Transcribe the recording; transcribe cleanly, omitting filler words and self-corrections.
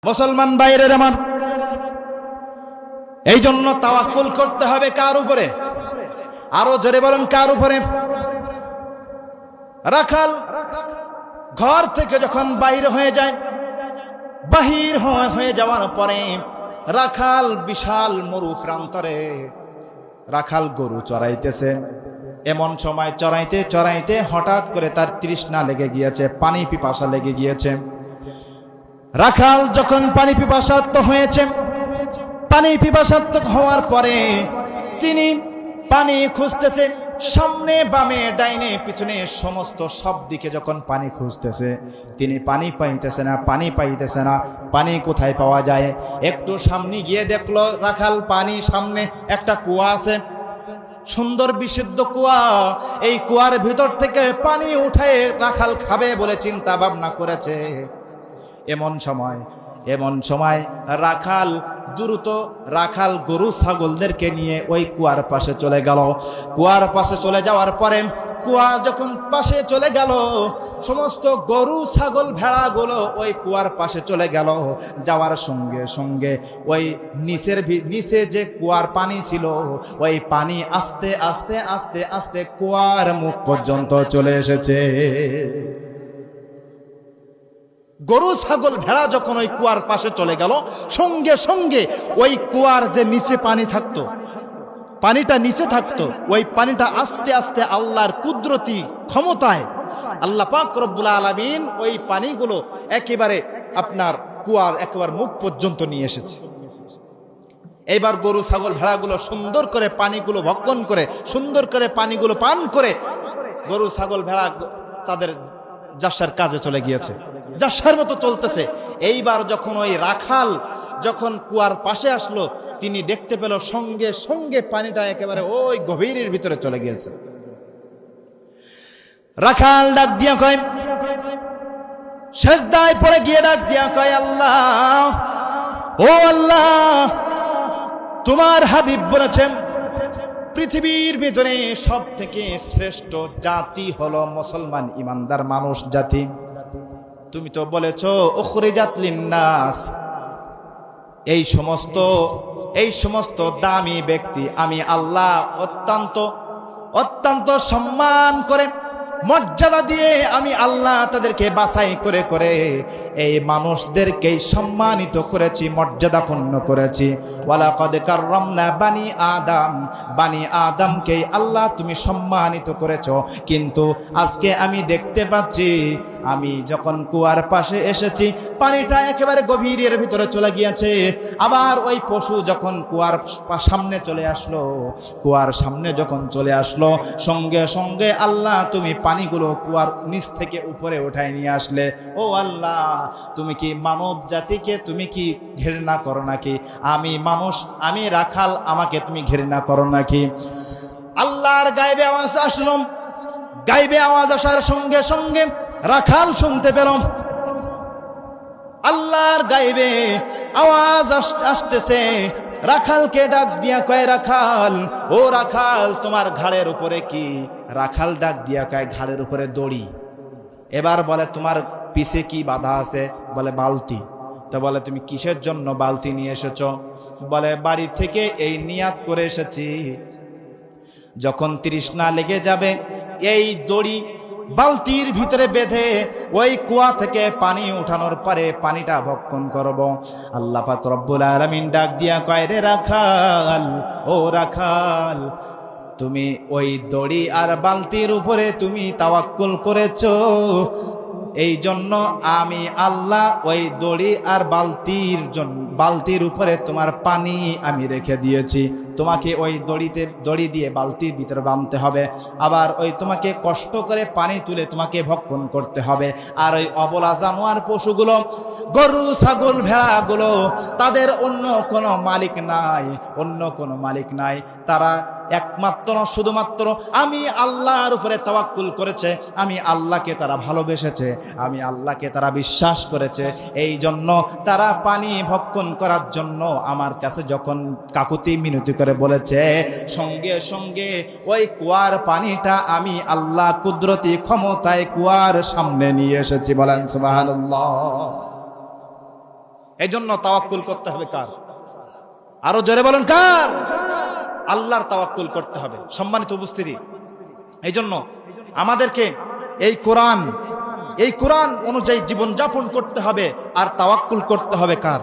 মুসলমান ভাইয়ের আমার, এই জন্য তাওয়াক্কুল করতে হবে কার উপরে? আরো জোরে বলেন, কার উপরে? রাখাল ঘর থেকে যখন বাহির হয়ে যায়, বাহির হয়ে যাওয়ার পরে রাখাল বিশাল মরু প্রান্তরে রাখাল গরু চড়াইতেছে। এমন সময় চড়াইতে চড়াইতে হঠাৎ করে তার তৃষ্ণা লেগে গিয়েছে, পানি পিপাসা লেগে গিয়েছে। রাখাল যখন পানি পিপাসার্ত হয়েছে, পানি পিপাসার্ত হওয়ার পরে তিনি পানি খুঁজতেছে, সামনে বামে ডাইনে পিছনে সমস্ত সব দিকে যখন পানি খুঁজতেছে, তিনি পানি পাইতেছে না, পানি পাইতেছে না। পানি কোথায় পাওয়া যায়? একটু সামনে গিয়ে দেখলো রাখাল পানি সামনে একটা কুয়া আছে, সুন্দর বিশুদ্ধ কুয়া। এই কুয়ার ভিতর থেকে পানি উঠায় রাখাল খাবে বলে চিন্তা ভাবনা করেছে। এমন সময় রাখাল গরু ছাগলদেরকে নিয়ে ওই কুয়ার পাশে চলে গেল। কুয়ার পাশে চলে যাওয়ার পরে কুয়া যখন পাশে চলে গেল, সমস্ত গরু ছাগল ভেড়াগুলো ওই কুয়ার পাশে চলে গেল। যাওয়ার সঙ্গে সঙ্গে ওই নিচে যে কুয়ার পানি ছিল, ওই পানি আস্তে আস্তে আস্তে আস্তে কুয়ার মুখ পর্যন্ত চলে এসেছে। গরু ছাগল ভেড়া যখন ওই কুয়ার পাশে চলে গেল, সঙ্গে সঙ্গে ওই কুয়ার যে নিচে পানি থাকতো, পানিটা নিচে থাকতো, ওই পানিটা আস্তে আস্তে আল্লাহর কুদরতি ক্ষমতায় আল্লাহ পাক রব্বুল আলামিন ওই পানিগুলো একেবারে আপনার কুয়ার একেবারে মুখ পর্যন্ত নিয়ে এসেছে। এইবার গরু ছাগল ভেড়াগুলো সুন্দর করে পানিগুলো ভক্ষণ করে, সুন্দর করে পানিগুলো পান করে গরু ছাগল ভেড়া তাদের যাসার কাজে চলে গিয়েছে, যাসার মতো চলতেছে। এইবার যখন ওই রাখাল যখন কুয়ার পাশে আসলো, তিনি দেখতে পেল সঙ্গে সঙ্গে পানিটা একেবারে ওই গভীরের ভিতরে চলে গিয়েছে। রাখাল ডাক দিয়া কয়, সেজদায় পড়ে গিয়ে ডাক দিয়া কয়, আল্লাহ, ও আল্লাহ, তোমার হাবিব বলেছেন পৃথিবীর ভিতরে সব থেকে শ্রেষ্ঠ জাতি হলো মুসলমান ইমানদার মানুষ জাতি। তুমি তো বলেছো উখরিজাত লিন্নাস, এই সমস্ত দামি ব্যক্তি আমি আল্লাহ অত্যন্ত সম্মান করে, মর্যাদা দিয়ে আমি আল্লাহ তাদেরকে বাছাই করে করে এই মানুষদেরকে সম্মানিত করেছি, মর্যাদাপূর্ণ করেছি। ওয়ালাকাদ কাররামনা বানি আদমকে আল্লাহ তুমি সম্মানিত করেছো। কিন্তু আজকে আমি দেখতে পাচ্ছি, আমি যখন কুয়ার পাশে এসেছি, পানিটা একেবারে গভীরের ভিতরে চলে গিয়েছে। আবার ওই পশু যখন কুয়ার সামনে চলে আসলো, কুয়ার সামনে যখন চলে আসলো, সঙ্গে সঙ্গে আল্লাহ তুমি পানিগুলো কুয়ার নিচ থেকে উপরে উঠায় নিয়ে আসলে। ও আল্লাহ, তুমি কি মানব জাতিকে তুমি কি ঘৃণা করো নাকি? আমি মানুষ, আমি রাখাল, আমাকে তুমি ঘৃণা করো নাকি? আল্লাহর গায়েবে আওয়াজ আসলো। গায়েবে আওয়াজ আসার সঙ্গে সঙ্গে রাখাল শুনতে পেল আল্লাহর গায়েবে আওয়াজ আসতেছে। রাখালকে ডাক দিয়া কয়, রাখাল, ও রাখাল, তোমার ঘাড়ের উপরে কি? রাখাল ডাক দিয়া কয়, ঘাড়ের উপরে দড়ি। এবার বলে, তোমার পিছে কি বাধা আছে? বলে, বালতি। তো বলে, তুমি কিসের জন্য বালতি নিয়ে এসেছো? বলে, বাড়ি থেকে এই নিয়াত করে এসেছি, যখন তৃষ্ণা লেগে যাবে এই দড়ি বালতির ভিতরে বেঁধে ওই কুয়া থেকে পানি উঠানোর পরে পানিটা ভক্ষণ করব। আল্লাহ পাক রব্বুল আলামিন ডাক দিয়া কয়, রে রাখাল, ও রাখাল, তুমি ওই দড়ি আর বালতির উপরে তুমি তাওয়াক্কুল করেছো, এই জন্য আমি আল্লাহ ওই দড়ি আর বালতির উপরে তোমার পানি আমি রেখে দিয়েছি। তোমাকে ওই দড়ি দিয়ে বালতির ভিতরে বাঁধতে হবে, আবার ওই তোমাকে কষ্ট করে পানি তুলে তোমাকে ভক্ষণ করতে হবে। আর ওই অবলা জানোয়ার পশুগুলো, গরু ছাগল ভেড়াগুলো, তাদের অন্য কোনো মালিক নাই, তারা একমাত্র শুধুমাত্র আমি আল্লাহর উপরে তাওয়াক্কুল করেছে, আমি আল্লাহকে তারা ভালোবেসেছে, আমি আল্লাহকে তারা বিশ্বাস করেছে। এই জন্য তারা পানি ভক্ষণ করার জন্য আমার কাছে যখন কাকুতি মিনতি করে বলেছে, সঙ্গে সঙ্গে ওই কুয়ার পানিটা আমি আল্লাহ কুদরতি ক্ষমতায় কুয়ার সামনে নিয়ে এসেছি। বলেন সুবহানাল্লাহ। এজন্য তাওয়াক্কুল করতে হবে কার? আরো জোরে বলেন কার? আল্লাহর তাওয়াক্কুল করতে হবে। সম্মানিত উপস্থিতি, এই জন্য আমাদেরকে এই কোরআন অনুযায়ী জীবনযাপন করতে হবে। আর তাওয়াক্কুল করতে হবে কার?